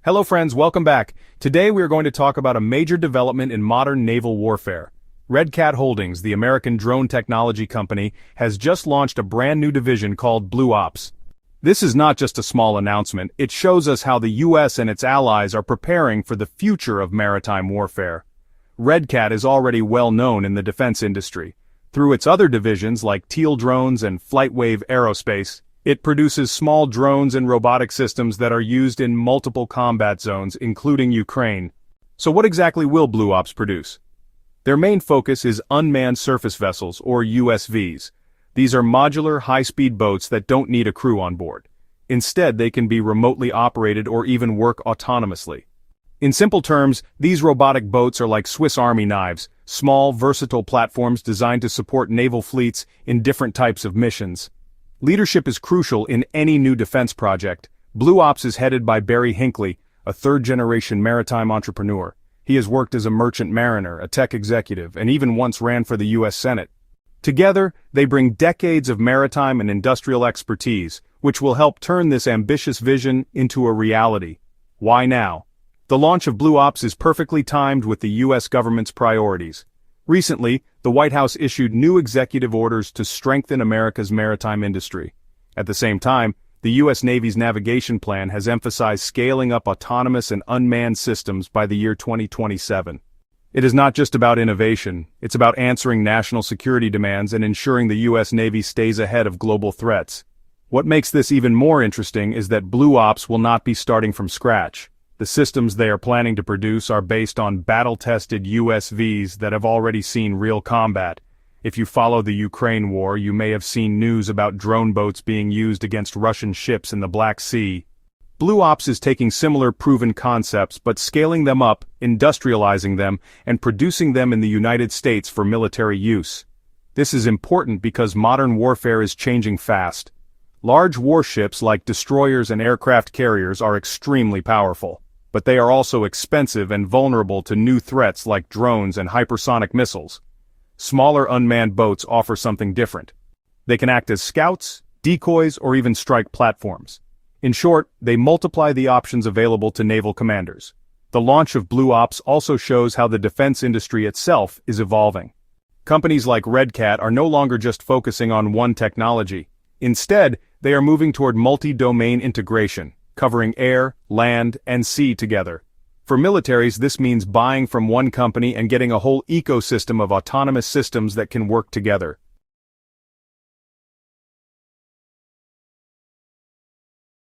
Hello friends, welcome back. Today we are going to talk about a major development in modern naval warfare. Red Cat Holdings, the American drone technology company, has just launched a brand new division called Blue Ops. This is not just a small announcement, it shows us how the US and its allies are preparing for the future of maritime warfare. Red Cat is already well known in the defense industry. Through its other divisions like Teal Drones and FlightWave Aerospace, it produces small drones and robotic systems that are used in multiple combat zones, including Ukraine. So what exactly will Blue Ops produce? Their main focus is unmanned surface vessels, or USVs. These are modular, high-speed boats that don't need a crew on board. Instead, they can be remotely operated or even work autonomously. In simple terms, these robotic boats are like Swiss Army knives, small, versatile platforms designed to support naval fleets in different types of missions. Leadership is crucial in any new defense project. Blue Ops is headed by Barry Hinckley, a third-generation maritime entrepreneur. He has worked as a merchant mariner, a tech executive, and even once ran for the U.S. Senate. Together, they bring decades of maritime and industrial expertise, which will help turn this ambitious vision into a reality. Why now? The launch of Blue Ops is perfectly timed with the U.S. government's priorities. Recently, the White House issued new executive orders to strengthen America's maritime industry. At the same time, the U.S. Navy's navigation plan has emphasized scaling up autonomous and unmanned systems by the year 2027. It is not just about innovation, it's about answering national security demands and ensuring the U.S. Navy stays ahead of global threats. What makes this even more interesting is that Blue Ops will not be starting from scratch. The systems they are planning to produce are based on battle-tested USVs that have already seen real combat. If you follow the Ukraine war, you may have seen news about drone boats being used against Russian ships in the Black Sea. Blue Ops is taking similar proven concepts but scaling them up, industrializing them, and producing them in the United States for military use. This is important because modern warfare is changing fast. Large warships like destroyers and aircraft carriers are extremely powerful, but they are also expensive and vulnerable to new threats like drones and hypersonic missiles. Smaller unmanned boats offer something different. They can act as scouts, decoys, or even strike platforms. In short, they multiply the options available to naval commanders. The launch of Blue Ops also shows how the defense industry itself is evolving. Companies like Red Cat are no longer just focusing on one technology. Instead, they are moving toward multi-domain integration, covering air, land, and sea together. For militaries, this means buying from one company and getting a whole ecosystem of autonomous systems that can work together.